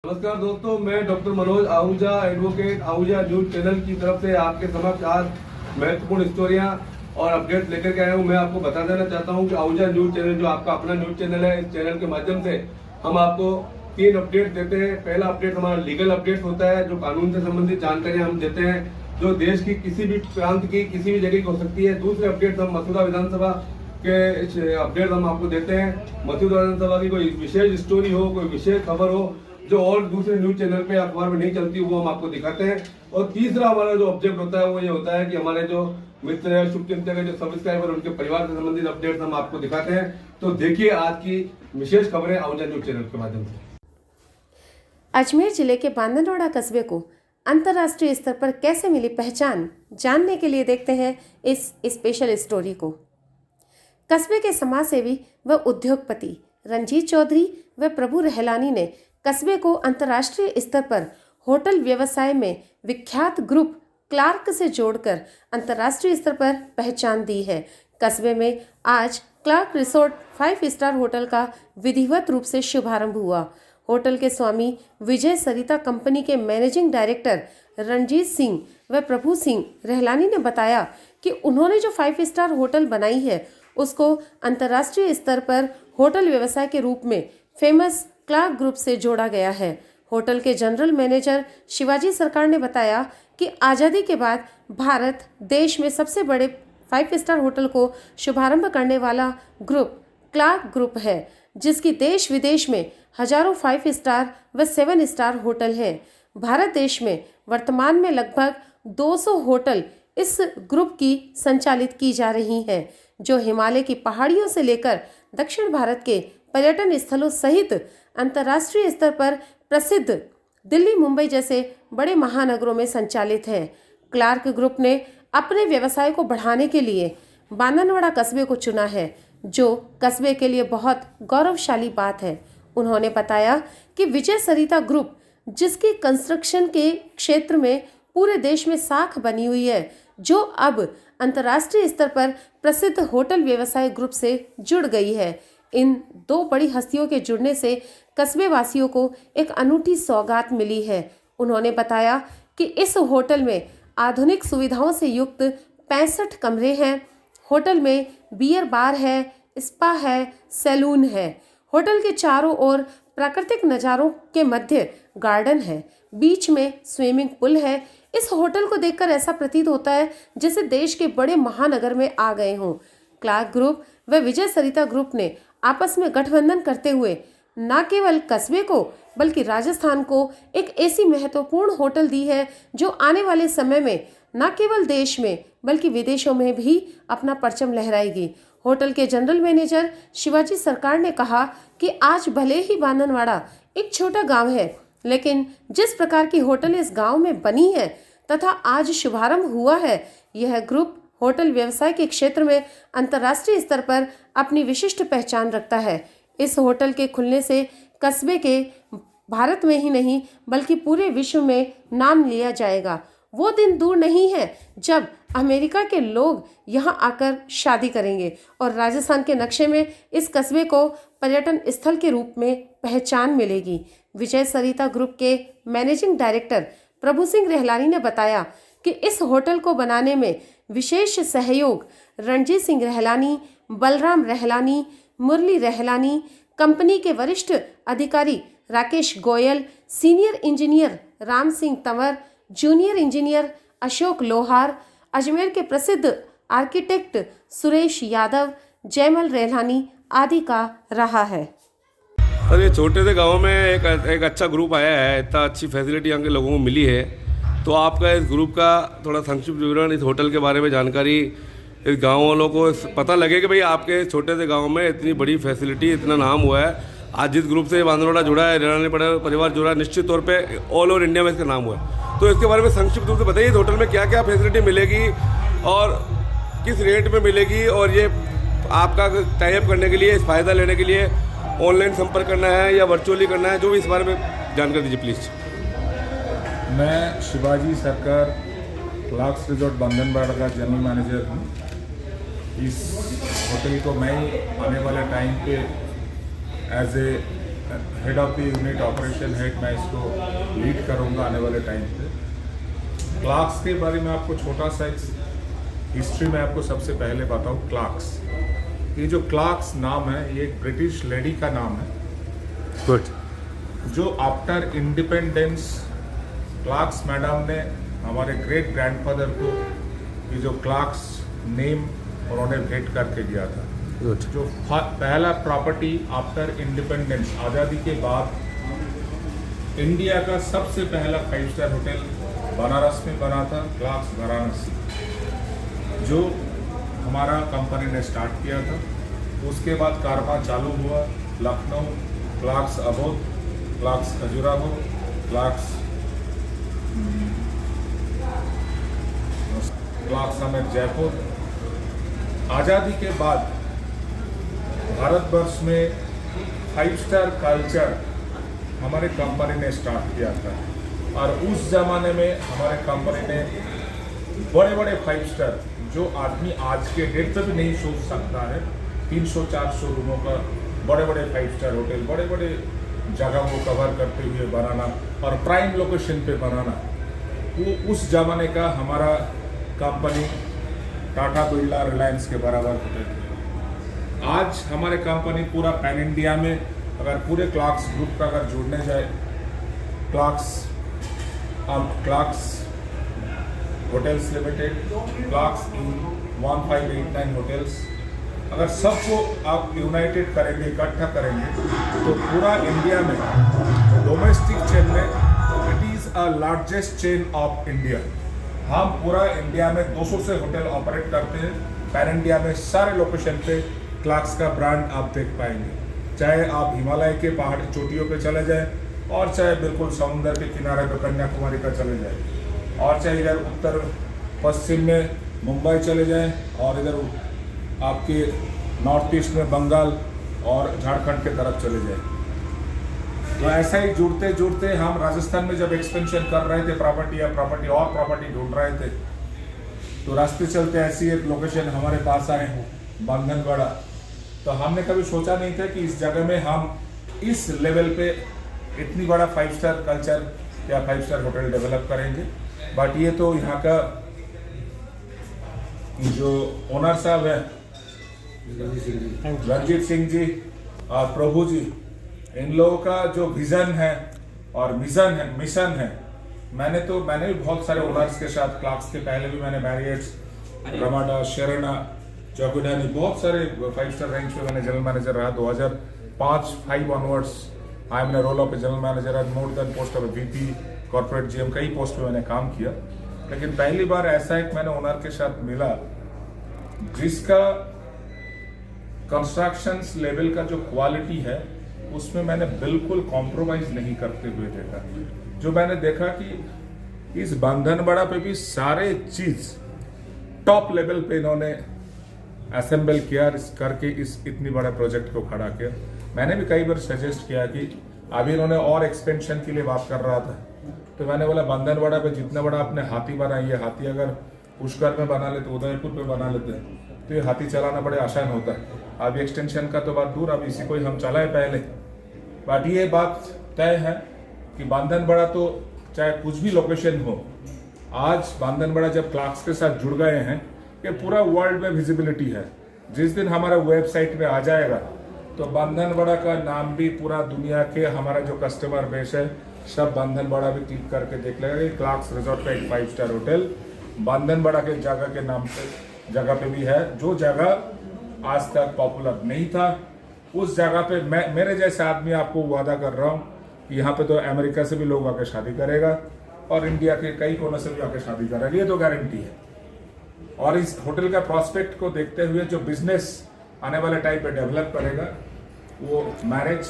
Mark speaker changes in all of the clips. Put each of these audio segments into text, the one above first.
Speaker 1: नमस्कार दोस्तों, मैं doctor Manoj Ahuja, advocate Ahuja news channel की तरफ से आपके समक्ष आज महत्वपूर्ण स्टोरियां और अपडेट लेकर के आया हूं। मैं आपको बता देना चाहता हूं कि आहूजा न्यूज चैनल जो आपका अपना न्यूज चैनल है, इस चैनल के माध्यम से हम आपको 3 अपडेट देते हैं। पहला अपडेट हमारा लीगल अपडेट होता है, जो कानून से संबंधित जानकारियां हम देते हैं, जो देश की किसी भी प्रांत की किसी भी जगह की हो सकती है। दूसरे अपडेट हम मथुरा विधानसभा के अपडेट हम आपको देते हैं। मथुरा विधानसभा की कोई विशेष स्टोरी हो, कोई विशेष खबर हो जो और दूसरे न्यूज चैनल पे अखबार में नहीं चलती, वो हम आपको दिखाते हैं। और तीसरा हमारा जो ऑब्जेक्ट होता है वो ये होता है कि हमारे जो मित्र है, शुभचिंतक है, जो सब्सक्राइबर, उनके परिवार से संबंधित अपडेट हम आपको दिखाते हैं। तो देखिए आज की विशेष खबरें आहूजा न्यूज चैनल के माध्यम से।
Speaker 2: अजमेर जिले के बांदनवाड़ा कस्बे को अंतर्राष्ट्रीय स्तर पर कैसे मिली पहचान, जानने के लिए देखते हैं इस स्पेशल स्टोरी को। कस्बे के समाजसेवी व उद्योगपति रंजीत चौधरी व प्रभु रहलानी ने कस्बे को अंतर्राष्ट्रीय स्तर पर होटल व्यवसाय में विख्यात ग्रुप क्लार्क से जोड़कर अंतर्राष्ट्रीय स्तर पर पहचान दी है। कस्बे में आज क्लार्क रिसोर्ट 5 स्टार होटल का विधिवत रूप से शुभारंभ हुआ। होटल के स्वामी विजय सरिता कंपनी के मैनेजिंग डायरेक्टर रणजीत सिंह व प्रभु सिंह रहलानी ने बताया कि उन्होंने जो 5 स्टार होटल बनाई है उसको अंतर्राष्ट्रीय स्तर पर होटल व्यवसाय के रूप में फेमस क्लार्क ग्रुप से जोड़ा गया है। होटल के जनरल मैनेजर शिवाजी सरकार ने बताया कि आज़ादी के बाद भारत देश में सबसे बड़े 5 स्टार होटल को शुभारंभ करने वाला ग्रुप क्लार्क ग्रुप है, जिसकी देश विदेश में हजारों 5 स्टार व 7 स्टार होटल हैं। भारत देश में वर्तमान में लगभग 200 होटल इस ग्रुप की संचालित की जा रही हैं, जो हिमालय की पहाड़ियों से लेकर दक्षिण भारत के पर्यटन स्थलों सहित अंतर्राष्ट्रीय स्तर पर प्रसिद्ध दिल्ली, मुंबई जैसे बड़े महानगरों में संचालित है। क्लार्क ग्रुप ने अपने व्यवसाय को बढ़ाने के लिए बांदनवाड़ा कस्बे को चुना है, जो कस्बे के लिए बहुत गौरवशाली बात है। उन्होंने बताया कि विजय सरिता ग्रुप, जिसकी कंस्ट्रक्शन के क्षेत्र में पूरे देश में साख बनी हुई है, जो अब अंतर्राष्ट्रीय स्तर पर प्रसिद्ध होटल व्यवसाय ग्रुप से जुड़ गई है। इन 2 बड़ी हस्तियों के जुड़ने से कस्बे वासियों को एक अनूठी सौगात मिली है। उन्होंने बताया कि इस होटल में आधुनिक सुविधाओं से युक्त 65 कमरे हैं। होटल में बियर बार है, स्पा है, सैलून है। होटल के चारों ओर प्राकृतिक नज़ारों के मध्य गार्डन है, बीच में स्विमिंग पूल है। इस होटल को देखकर ऐसा प्रतीत होता है जैसे देश के बड़े महानगर में आ गए हों। क्लार्क ग्रुप व विजय सरिता ग्रुप ने आपस में गठबंधन करते हुए न केवल कस्बे को बल्कि राजस्थान को एक ऐसी महत्वपूर्ण होटल दी है, जो आने वाले समय में न केवल देश में बल्कि विदेशों में भी अपना परचम लहराएगी। होटल के जनरल मैनेजर शिवाजी सरकार ने कहा कि आज भले ही बांदनवाड़ा एक छोटा गांव है, लेकिन जिस प्रकार की होटल इस गांव में बनी है तथा आज शुभारंभ हुआ है, यह ग्रुप होटल व्यवसाय के क्षेत्र में अंतर्राष्ट्रीय स्तर पर अपनी विशिष्ट पहचान रखता है। इस होटल के खुलने से कस्बे के भारत में ही नहीं बल्कि पूरे विश्व में नाम लिया जाएगा। वो दिन दूर नहीं है जब अमेरिका के लोग यहां आकर शादी करेंगे और राजस्थान के नक्शे में इस कस्बे को पर्यटन स्थल के रूप में पहचान मिलेगी। विजय सरिता ग्रुप के मैनेजिंग डायरेक्टर प्रभु सिंह रहलानी ने बताया कि इस होटल को बनाने में विशेष सहयोग रणजीत सिंह रहलानी, बलराम रहलानी, मुरली रहलानी, कंपनी के वरिष्ठ अधिकारी Rakesh Goyal, senior engineer Ram Singh Tanwar, junior engineer Ashok लोहार, अजमेर के प्रसिद्ध आर्किटेक्ट सुरेश यादव, जयमल रहलानी आदि का रहा है।
Speaker 1: सर, ये छोटे से गांव में एक अच्छा ग्रुप आया है, इतना अच्छी फैसिलिटी यहाँ के लोगों को मिली है, तो आपका इस ग्रुप का थोड़ा संक्षिप्त विवरण, इस होटल के बारे में जानकारी इस गांव वालों को पता लगे कि भाई आपके छोटे से गांव में इतनी बड़ी फैसिलिटी, इतना नाम हुआ है। आज जिस ग्रुप से बांदनवाड़ा जुड़ा है, रहलानी परिवार जुड़ा है, निश्चित तौर पे ऑल ओवर इंडिया में इसका नाम हुआ है। तो इसके बारे में संक्षिप्त रूप से बताइए, इस होटल में क्या क्या फैसिलिटी मिलेगी और किस रेट में मिलेगी, और ये आपका टाइप करने के लिए, इस फ़ायदा लेने के लिए ऑनलाइन संपर्क करना है या वर्चुअली करना है, जो भी इस बारे में जानकारी दीजिए प्लीज़।
Speaker 3: मैं शिवाजी सरकार क्लार्क्स रिजॉर्ट बांदनवाड़ा का जनरल मैनेजर हूँ। इस होटल को मैं आने वाले टाइम पे as a head of the unit operation head, मैं इसको लीड करूंगा आने वाले टाइम पे। क्लार्क्स के बारे में आपको छोटा सा हिस्ट्री में आपको सबसे पहले बताऊं। क्लार्क्स, ये जो क्लार्क्स नाम है ये एक ब्रिटिश लेडी का नाम है।
Speaker 4: गुड।
Speaker 3: जो आफ्टर इंडिपेंडेंस क्लार्क्स मैडम ने हमारे ग्रेट ग्रैंडफादर को ये जो क्लार्क्स नेम उन्होंने भेंट करके दिया था।
Speaker 4: गुड।
Speaker 3: जो पहला प्रॉपर्टी आफ्टर इंडिपेंडेंस, आज़ादी के बाद इंडिया का सबसे पहला 5 स्टार होटल बनारस में बना था, क्लार्क्स वाराणसी, जो हमारा कंपनी ने स्टार्ट किया था। उसके बाद कारवां चालू हुआ, लखनऊ, क्लार्क्स अबोध, क्लार्क्स खजुराहो, क्लार्क्स समेत जयपुर। आज़ादी के बाद भारतवर्ष में 5 स्टार कल्चर हमारे कंपनी ने स्टार्ट किया था, और उस जमाने में हमारे कंपनी ने बड़े बड़े 5 स्टार, जो आदमी आज के डेट पे भी नहीं सोच सकता है, 300-400 रूमों का बड़े बड़े 5 स्टार होटल, बड़े बड़े जगह को कवर करते हुए बनाना और प्राइम लोकेशन पे बनाना, वो उस जमाने का हमारा कंपनी टाटा बिरला रिलायंस के बराबर होते थे। आज हमारे कंपनी पूरा पैन इंडिया में, अगर पूरे क्लार्क्स ग्रुप का अगर जोड़ने जाए, क्लार्क्स होटल्स लिमिटेड, क्लार्क्स इन 1589 होटल्स, अगर सबको आप यूनाइटेड करेंगे, इकट्ठा करेंगे, तो पूरा इंडिया में डोमेस्टिक चेन में it is a largest chain of India. हम पूरा इंडिया में 200 से होटल ऑपरेट करते हैं। पैन इंडिया में सारे लोकेशन पे क्लार्क्स का ब्रांड आप देख पाएंगे, चाहे आप हिमालय के पहाड़ी चोटियों पे चले जाएं, और चाहे बिल्कुल समुद्र के किनारे पे कन्याकुमारी का चले जाएं, और चाहे इधर उत्तर पश्चिम में मुंबई चले जाएं, और इधर आपके नॉर्थ ईस्ट में बंगाल और झारखंड के तरफ चले जाएं। तो ऐसा ही जुड़ते जुड़ते हम राजस्थान में जब एक्सपेंशन कर रहे थे, प्रॉपर्टी ढूंढ रहे थे, तो रास्ते चलते ऐसी एक लोकेशन हमारे पास आए, बंधनवाड़ा। तो हमने कभी सोचा नहीं था कि इस जगह में हम इस लेवल पे इतनी बड़ा 5 स्टार कल्चर या 5 स्टार होटल डेवलप करेंगे। बट ये तो यहाँ का जो ओनर साहब है रंजीत सिंह जी और प्रभु जी, इन लोगों का जो विजन है और मिशन है। मैंने भी बहुत सारे ओनर्स के साथ, क्लार्क्स के पहले भी मैंने मैरियट्स, रमाडा, शेरना, चौकुडानी, बहुत सारे 5 स्टार रेंज पे मैंने जनरल मैनेजर रहा। 2005 onwards I am in role of general manager and more than post of VP, corporate GM, कई पोस्ट पे मैंने काम किया। लेकिन पहली बार ऐसा एक मैंने ओनर के साथ मिला जिसका कंस्ट्रक्शन लेवल का जो क्वालिटी है उसमें मैंने बिल्कुल कॉम्प्रोमाइज नहीं करते हुए देखा। जो मैंने देखा कि इस बंधनवाड़ा पे भी सारे चीज टॉप लेवल पे इन्होंने असेंबल किया करके इस इतनी बड़ा प्रोजेक्ट को खड़ा किया। मैंने भी कई बार सजेस्ट किया कि अभी इन्होंने और एक्सपेंशन के लिए बात कर रहा था, तो मैंने बोला बंधनवाड़ा पे जितना बड़ा आपने हाथी बनाई है, हाथी अगर पुष्कर में बना लेते, उदयपुर पे बना लेते, तो ये हाथी चलाना बड़े आसान होता है। अब एक्सटेंशन का तो बात दूर, अब इसी को ही हम चलाए पहले। बट ये बात तय है कि बंधनवाड़ा तो चाहे कुछ भी लोकेशन हो, आज बंधनवाड़ा जब क्लार्क्स के साथ जुड़ गए हैं, ये पूरा वर्ल्ड में विजिबिलिटी है। जिस दिन हमारा वेबसाइट पे आ जाएगा तो बंधनवाड़ा का नाम भी पूरा दुनिया के हमारा जो कस्टमर बेस है सब बंधनवाड़ा भी क्लिक करके देख लेगा कि क्लार्क्स रिजॉर्ट का एक 5 स्टार होटल बंधनवाड़ा के जगह के नाम पे जगह पे भी है। जो जगह आज तक पॉपुलर नहीं था, उस जगह पे मेरे जैसे आदमी आपको वादा कर रहा हूँ कि यहाँ पे तो अमेरिका से भी लोग आके शादी करेगा और इंडिया के कई कोनों से भी आके शादी करेगा, ये तो गारंटी है। और इस होटल का प्रोस्पेक्ट को देखते हुए जो बिजनेस आने वाले टाइम पे डेवलप करेगा, वो मैरिज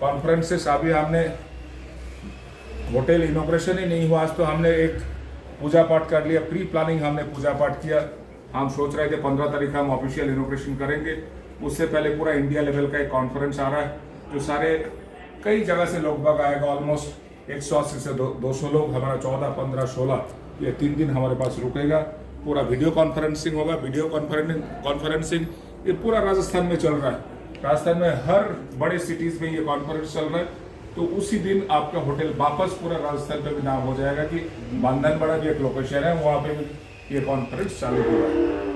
Speaker 3: कॉन्फ्रेंसेस, अभी हमने होटल इनॉग्रेशन ही नहीं हुआ, आज तो हमने एक पूजा पाठ कर लिया, प्री प्लानिंग हमने पूजा पाठ किया। हम सोच रहे थे 15 तारीख हम ऑफिशियल इनॉग्रेशन करेंगे, उससे पहले पूरा इंडिया लेवल का एक कॉन्फ्रेंस आ रहा है जो सारे कई जगह से लोग बाग आएगा, ऑलमोस्ट 180 से 200 लोग, हमारा 14, 15, 16 ये 3 दिन हमारे पास रुकेगा। पूरा वीडियो कॉन्फ्रेंसिंग होगा, वीडियो कॉन्फ्रेंसिंग ये पूरा राजस्थान में चल रहा है। राजस्थान में हर बड़े सिटीज में ये कॉन्फ्रेंस चल रहा है, तो उसी दिन आपका होटल वापस पूरा राजस्थान पे भी नाम हो जाएगा कि बांधनवाड़ा भी एक लोकेशन है, वहां पे भी ये कॉन्फ्रेंस चालू हुआ है।